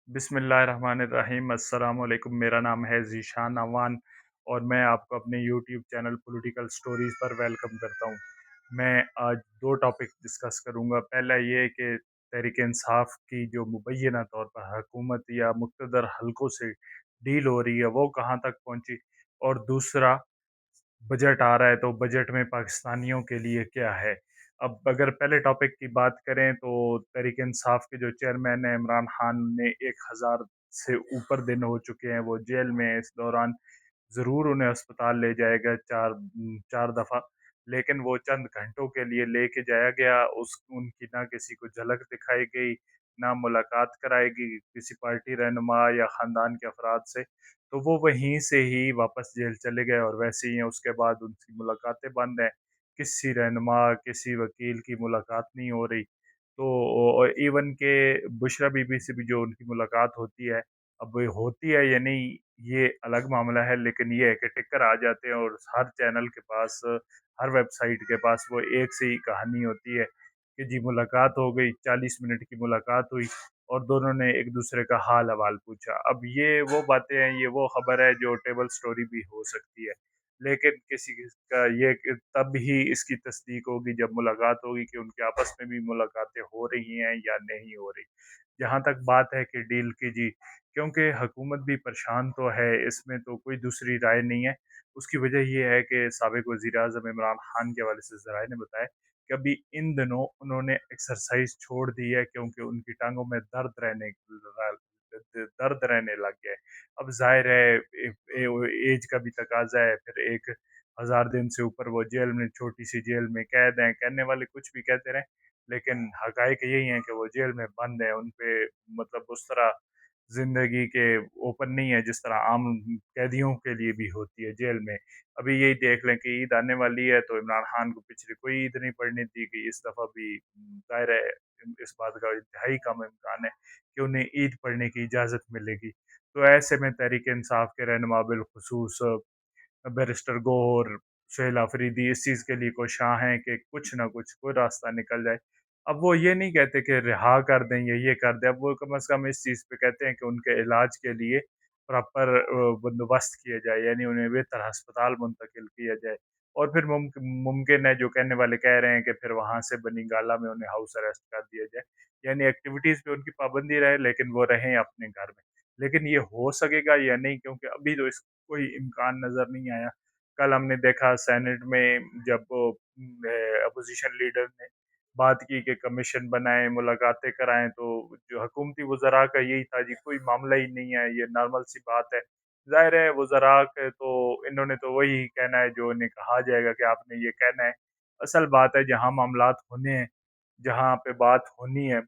बिस्मिल्लाहिर्रहमानिर्रहीम अस्सलाम वालेकुम। मेरा नाम है ज़ीशान अवान और मैं आपको अपने यूट्यूब चैनल पॉलिटिकल स्टोरीज़ पर वेलकम करता हूँ। मैं आज 2 टॉपिक डिस्कस करूँगा। पहला ये कि तहरीक इंसाफ की जो मुबैना तौर पर हुकूमत या मुक़्तदर हलकों से डील हो रही है, वो कहाँ तक पहुँची, और दूसरा बजट आ रहा है तो बजट में पाकिस्तानियों के लिए क्या है। अब अगर पहले टॉपिक की बात करें तो तहरीक इंसाफ के जो चेयरमैन हैं इमरान खान ने 1000 से ऊपर दिन हो चुके हैं वो जेल में हैं। इस दौरान ज़रूर उन्हें अस्पताल ले जाएगा 4 दफ़ा, लेकिन वो चंद घंटों के लिए लेके जाया गया। उस उनकी ना किसी को झलक दिखाई गई, ना मुलाकात कराई गई किसी पार्टी रहनुमा या ख़ानदान के अफराद से। तो वो वहीं से ही वापस जेल चले गए और वैसे ही हैं, उसके बाद उनकी मुलाकातें बंद हैं। किसी रहनुमा, किसी वकील की मुलाकात नहीं हो रही। तो इवन के बुशरा बीबी से भी जो उनकी मुलाकात होती है, अब ये होती है या नहीं ये अलग मामला है, लेकिन ये है कि टिकर आ जाते हैं और हर चैनल के पास, हर वेबसाइट के पास वो एक से ही कहानी होती है कि जी मुलाकात हो गई, 40 मिनट की मुलाकात हुई और दोनों ने एक दूसरे का हाल अहवाल पूछा। अब ये वो बातें हैं, ये वो खबर है जो टेबल स्टोरी भी हो सकती है, लेकिन किसी का ये कि तब ही इसकी तस्दीक होगी जब मुलाकात होगी कि उनके आपस में भी मुलाकातें हो रही हैं या नहीं हो रही। जहाँ तक बात है कि डील की जी, क्योंकि हुकूमत भी परेशान तो है, इसमें तो कोई दूसरी राय नहीं है। उसकी वजह ये है कि साबिक वज़ीर-ए-आज़म इमरान खान के हवाले से ज़राए ने बताया कि अभी इन दिनों उन्होंने एक्सरसाइज़ छोड़ दी है क्योंकि उनकी टाँगों में दर्द रहने लग गया है। अब ज़ाहिर है एज का भी तकाज़ा है, फिर 1000 दिन से ऊपर वो जेल में, छोटी-सी जेल में कैद हैं। कहने वाले कुछ भी कहते रहें, लेकिन हक़ाइक़ यही हैं कि वो जेल में बंद हैं। उन पे मतलब उस तरह ज़िंदगी के ओपन नहीं है जिस तरह आम कैदियों के लिए भी होती है जेल में। अभी यही देख लें कि ईद आने वाली है तो इमरान खान को पिछली कोई ईद नहीं पड़ने दी गई। इस दफ़ा भी ज़ाहिर है इस बात का इंतहाई कम इम्कान है कि उन्हें ईद पढ़ने की इजाज़त मिलेगी। तो ऐसे में तहरीक इंसाफ के रहनुमा बिलख़ुसूस बैरिस्टर गौहर, सुहेल अफरीदी इस चीज़ के लिए कोशां हैं कि कुछ ना कुछ कोई रास्ता निकल जाए। अब वो ये नहीं कहते कि रिहा कर दें या ये कर दें, अब वो कम से कम इस चीज़ पे कहते हैं कि उनके इलाज के लिए प्रॉपर बंदोबस्त किया जाए, यानी उन्हें बेहतर अस्पताल मुंतकिल किया जाए। और फिर मुमकिन है जो कहने वाले कह रहे हैं कि फिर वहाँ से बनी-गाला में उन्हें हाउस अरेस्ट कर दिया जाए, यानी एक्टिविटीज़ पे उनकी पाबंदी रहे लेकिन वो रहें अपने घर में। लेकिन ये हो सकेगा या नहीं, क्योंकि अभी तो इसका कोई इम्कान नज़र नहीं आया। कल हमने देखा सेनेट में जब अपोज़िशन लीडर ने बात की कि कमीशन बनाएँ, मुलाकातें कराएँ, तो जो हुकूमती वज़रा का यही था जी कोई मामला ही नहीं है, ये नॉर्मल सी बात है। ज़ाहिर है वज़रा के तो इन्होंने तो वही कहना है जो इन्हें कहा जाएगा कि आपने ये कहना है। असल बात है जहाँ मामलात होने हैं, जहाँ पे बात होनी है,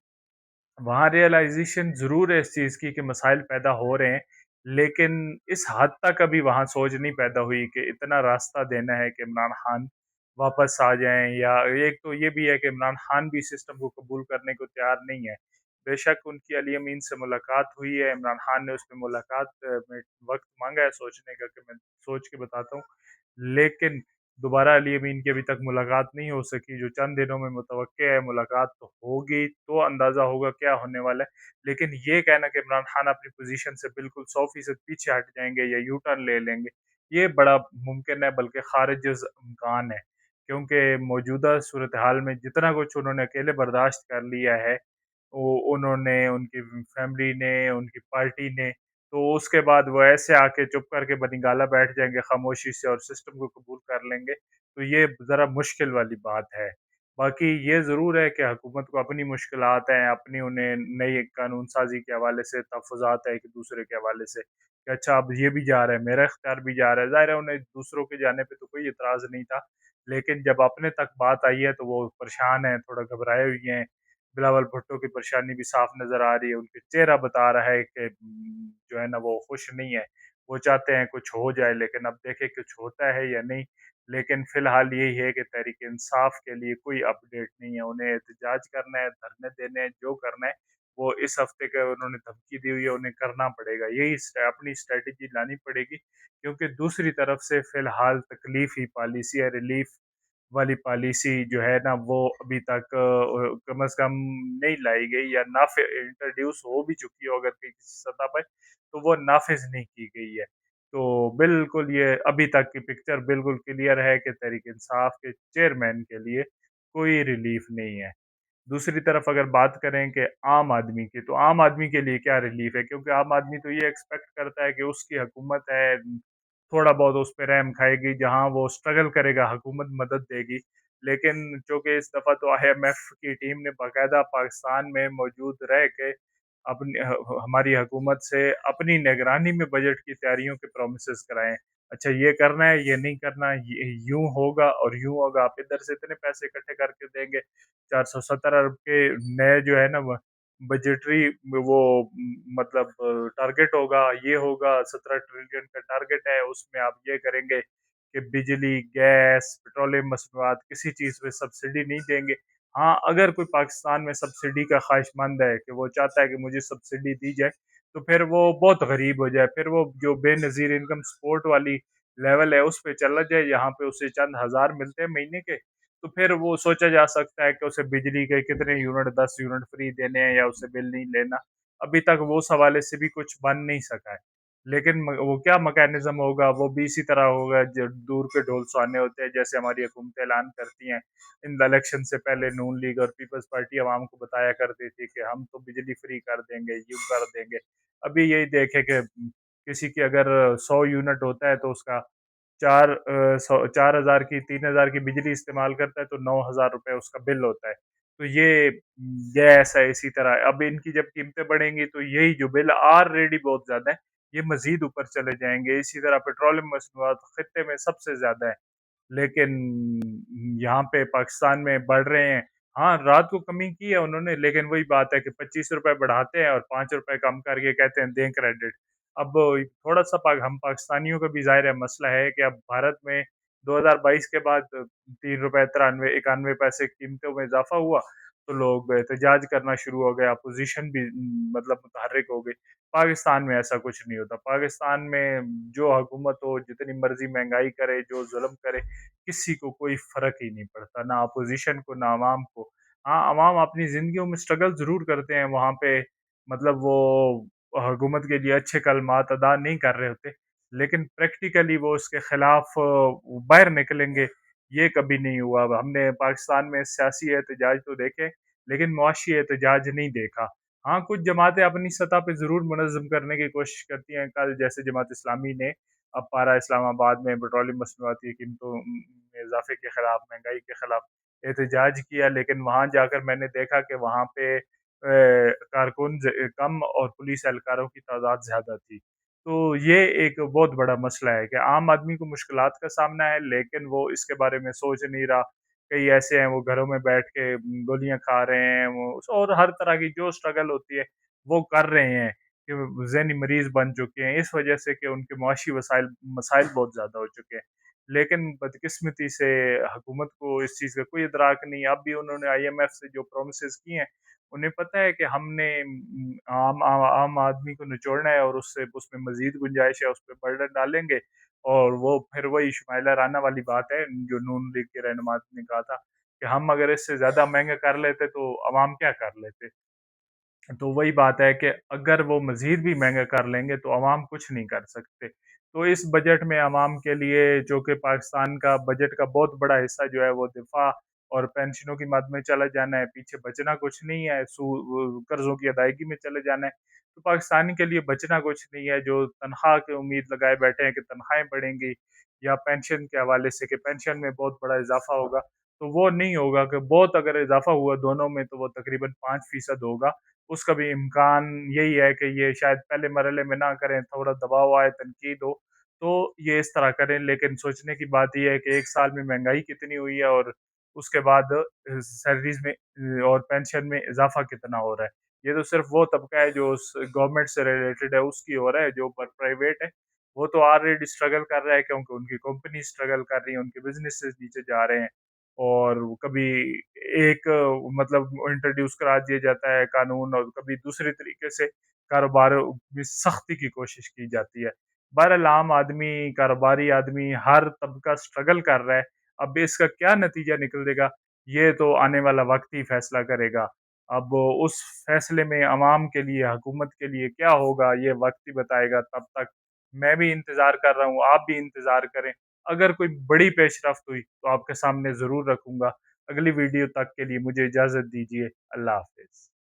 वहाँ रियलाइज़ेशन ज़रूर है इस चीज़ की कि मसाइल पैदा हो रहे हैं, लेकिन इस हद तक अभी वहाँ सोच नहीं पैदा हुई कि इतना रास्ता देना है कि इमरान खान वापस आ जाएँ, या एक तो ये भी है कि इमरान खान भी सिस्टम को कबूल करने को तैयार नहीं है। बेशक उनकी अली अमीन से मुलाकात हुई है, इमरान खान ने उसपे मुलाकात में वक़्त माँगा है सोचने का कि मैं सोच के बताता हूँ। लेकिन दोबारा अली अमीन की अभी तक मुलाकात नहीं हो सकी, जो चंद दिनों में मुतवक्किल है मुलाकात तो होगी, तो अंदाज़ा होगा क्या होने वाला है। लेकिन ये कहना कि इमरान खान अपनी पोज़ीशन से बिल्कुल 100% पीछे हट जाएँगे या यू टर्न ले लेंगे, ये बड़ा मुमकिन है, बल्कि ख़ारिज इम्कान है। क्योंकि मौजूदा सूरत-ए-हाल में जितना कुछ उन्होंने अकेले बर्दाश्त कर लिया है, वो उन्होंने, उनकी फैमिली ने, उनकी पार्टी ने, तो उसके बाद वो ऐसे आके चुप करके बनिगाला बैठ जाएँगे खामोशी से और सिस्टम को कबूल कर लेंगे, तो ये ज़रा मुश्किल वाली बात है। बाकी ये ज़रूर है कि हुकूमत को अपनी मुश्किलात हैं, अपनी उन्हें नई कानून साज़ी के हवाले से तहफ़्फ़ुज़ात है एक-दूसरे के हवाले से कि अच्छा अब ये भी जा रहा है, मेरा इख्तियार भी जा रहा है। ज़ाहिर है उन्हें दूसरों के जाने पे तो कोई एतराज़ नहीं था, लेकिन जब अपने तक बात आई है तो वो परेशान हैं, थोड़ा घबराए हुए हैं। बिलावल भुट्टो की परेशानी भी साफ नज़र आ रही है, उनके चेहरा बता रहा है कि जो है ना वो खुश नहीं है। वो चाहते हैं कुछ हो जाए, लेकिन अब देखें कुछ होता है या नहीं। लेकिन फ़िलहाल यही है कि तहरीक इंसाफ के लिए कोई अपडेट नहीं है, उन्हें एहतजाज करना है, धरने देने हैं, जो करना है वो इस हफ़्ते का उन्होंने धमकी दी हुई है, उन्हें करना पड़ेगा। यही अपनी स्ट्रैटेजी लानी पड़ेगी, क्योंकि दूसरी तरफ से फ़िलहाल तकलीफ़ ही पॉलिसी है, रिलीफ़ वाली पॉलिसी जो है ना वो अभी तक कम से कम नहीं लाई गई, या नाफि इंट्रोड्यूस हो भी चुकी हो अगर किसी सतह पे, तो वो नाफ़िज़ नहीं की गई है। तो बिल्कुल ये अभी तक की पिक्चर बिल्कुल क्लियर है कि तहरीक-इंसाफ के चेयरमैन के लिए कोई रिलीफ़ नहीं है। दूसरी तरफ अगर बात करें कि आम आदमी की, तो आम आदमी के लिए क्या रिलीफ है? क्योंकि आम आदमी तो ये एक्सपेक्ट करता है कि उसकी हुकूमत है, थोड़ा बहुत उस पे रहम खाएगी, जहाँ वो स्ट्रगल करेगा हुकूमत मदद देगी। लेकिन चूँकि इस दफ़ा तो आईएमएफ की टीम ने बाकायदा पाकिस्तान में मौजूद रह के अपनी हमारी हुकूमत से अपनी निगरानी में बजट की तैयारियों के प्रोमिसेस कराए। अच्छा ये करना है, ये नहीं करना, ये यूँ होगा और यूँ होगा, आप इधर से इतने पैसे इकट्ठे करके देंगे। 470 अरब के नए जो है ना बजटरी वो मतलब टारगेट होगा, ये होगा, 17 ट्रिलियन का टारगेट है, उसमें आप ये करेंगे कि बिजली, गैस, पेट्रोलियम मसनूआत किसी चीज़ पे सब्सिडी नहीं देंगे। हाँ, अगर कोई पाकिस्तान में सब्सिडी का ख्वाहिशमंद है कि वो चाहता है कि मुझे सब्सिडी दी जाए, तो फिर वो बहुत गरीब हो जाए, फिर वो जो बेनज़ीर इनकम सपोर्ट वाली लेवल है उस पे चला जाए, यहाँ पे उसे चंद हज़ार मिलते हैं महीने के, तो फिर वो सोचा जा सकता है कि उसे बिजली के कितने यूनिट 10 यूनिट फ्री देने हैं या उसे बिल नहीं लेना। अभी तक वो उस हवाले से भी कुछ बन नहीं सका है। लेकिन वो क्या मैकेनिज़्म होगा, वो भी इसी तरह होगा जो दूर के ढोल सुहाने होते हैं, जैसे हमारी हुकूमतें ऐलान करती हैं। इन इलेक्शन से पहले नून लीग और पीपल्स पार्टी अवाम को बताया करती थी कि हम तो बिजली फ्री कर देंगे, यूँ कर देंगे। अभी यही देखें कि किसी की अगर 100 यूनिट होता है तो उसका 4,000 की 3,000 की बिजली इस्तेमाल करता है तो 9,000 रुपए उसका बिल होता है। तो ये गैस है इसी तरह, अब इनकी जब कीमतें बढ़ेंगी तो यही जो बिल ऑलरेडी बहुत ज़्यादा है, ये मज़ीद ऊपर चले जाएँगे। इसी तरह पेट्रोलियम मसनूआत खित्ते में सबसे ज़्यादा है। लेकिन यहाँ पे पाकिस्तान में बढ़ रहे हैं। हाँ, रात को कमी की है उन्होंने, लेकिन वही बात है कि ₹25 बढ़ाते हैं और ₹5 कम करके कहते हैं दें क्रेडिट। अब थोड़ा-सा हम पाकिस्तानियों का भी ज़ाहिर है मसला है कि अब भारत में 2022 के बाद ₹3 93 91 पैसे कीमतों में इज़ाफ़ा हुआ, तो लोग एहतजाज करना शुरू हो गए, अपोज़िशन भी मतलब मुतहर्रिक हो गई। पाकिस्तान में ऐसा कुछ नहीं होता। पाकिस्तान में जो हुकूमत हो, जितनी मर्ज़ी महँगाई करे, जो ज़ुल्म करे, किसी को कोई फ़र्क ही नहीं पड़ता, ना अपोज़िशन को, ना अवाम को। हाँ, अवाम अपनी ज़िंदगियों में स्ट्रगल ज़रूर करते हैं वहाँ पे, मतलब वो हुकूमत के लिए अच्छे कलमात अदा नहीं कर रहे होते, लेकिन प्रैक्टिकली वो उसके खिलाफ बाहर निकलेंगे, ये कभी नहीं हुआ। अब हमने पाकिस्तान में सियासी एहतजाज तो देखे, लेकिन मुआशी एहतजाज नहीं देखा। हाँ, कुछ जमातें अपनी सतह पे ज़रूर मुनज़्ज़म करने की कोशिश करती हैं। कल जैसे जमात इस्लामी ने अपारा इस्लामाबाद में पेट्रोलियम मसनूआत की कीमतों में इज़ाफ़े के खिलाफ, महँगाई के खिलाफ एहतजाज किया, लेकिन वहाँ जाकर मैंने देखा कि वहाँ पे कारकुन कम और पुलिस एहलकारों की तादाद ज़्यादा थी। तो ये एक बहुत बड़ा मसला है कि आम आदमी को मुश्किलात का सामना है, लेकिन वो इसके बारे में सोच नहीं रहा। कई ऐसे हैं वो घरों में बैठ के गोलियाँ खा रहे हैं, वो और हर तरह की जो स्ट्रगल होती है, वो कर रहे हैं कि वो ज़हनी मरीज़ बन चुके हैं, इस वजह से कि उनके मुआशी मसाइल बहुत ज़्यादा हो चुके हैं। लेकिन बदकिस्मती से हुकूमत को इस चीज़ का कोई इदराक नहीं है। अब भी उन्होंने आईएमएफ से जो प्रोमिसेस किए हैं, उन्हें पता है कि हमने आम आदमी को निचोड़ना है और उससे उसमें मज़ीद गुंजाइश है, उस पे बर्डन डालेंगे और वो फिर वही शुमाइला राना वाली बात है, जो नून लीग के रहनुमा ने कहा था कि हम अगर इससे ज़्यादा महँगा कर लेते तो अवाम क्या कर लेते? तो वही बात है कि अगर वो मज़ीद भी महँगा कर लेंगे तो अवाम कुछ नहीं कर सकते। तो इस बजट में अवाम के लिए जो कि पाकिस्तान का बजट का बहुत बड़ा हिस्सा जो है वो दिफ़ा और पेंशनों की मद में चला जाना है, पीछे बचना कुछ नहीं है, कर्ज़ों की अदायगी में चले जाना है। तो पाकिस्तान के लिए बचना कुछ नहीं है, जो तनख़्वाह की उम्मीद लगाए बैठे हैं कि तनख़्वाहें बढ़ेंगी या पेंशन के हवाले से कि पेंशन में बहुत बड़ा इज़ाफ़ा होगा, तो वो नहीं होगा कि बहुत अगर इज़ाफ़ा हुआ दोनों में तो वो तकरीबन 5% होगा। उसका भी इम्कान यही है कि ये शायद पहले मरहले में ना करें, थोड़ा दबाव आए, तनकीद हो, तो ये इस तरह करें। लेकिन सोचने की बात ये है कि 1 साल में महँगाई कितनी हुई है और उसके बाद सैलरीज़ में और पेंशन में इज़ाफ़ा कितना हो रहा है। ये तो सिर्फ़ वो तबका है जो उस गवर्नमेंट से रिलेटेड है, उसकी हो रहा है, जो प्राइवेट है, वो तो ऑलरेडी स्ट्रगल कर रहा है क्योंकि उनकी कंपनी स्ट्रगल कर रही है, उनके बिज़नेसेस नीचे जा रहे हैं। और कभी एक मतलब इंट्रोड्यूस करा दिया जाता है कानून और कभी दूसरे तरीके से कारोबार में सख्ती की कोशिश की जाती है। बहरहाल आम आदमी, कारोबारी आदमी, हर तबका स्ट्रगल कर रहा है। अब इसका क्या नतीजा निकलेगा, ये तो आने वाला वक़्त ही फ़ैसला करेगा। अब उस फ़ैसले में अवाम के लिए, हुकूमत के लिए क्या होगा, ये वक़्त ही बताएगा। तब तक मैं भी इंतज़ार कर रहा हूँ, आप भी इंतज़ार करें। अगर कोई बड़ी पेशरफ़्त हुई, तो आपके सामने ज़रूर रखूँगा। अगली वीडियो तक के लिए मुझे इजाज़त दीजिए। अल्लाह हाफ़िज़।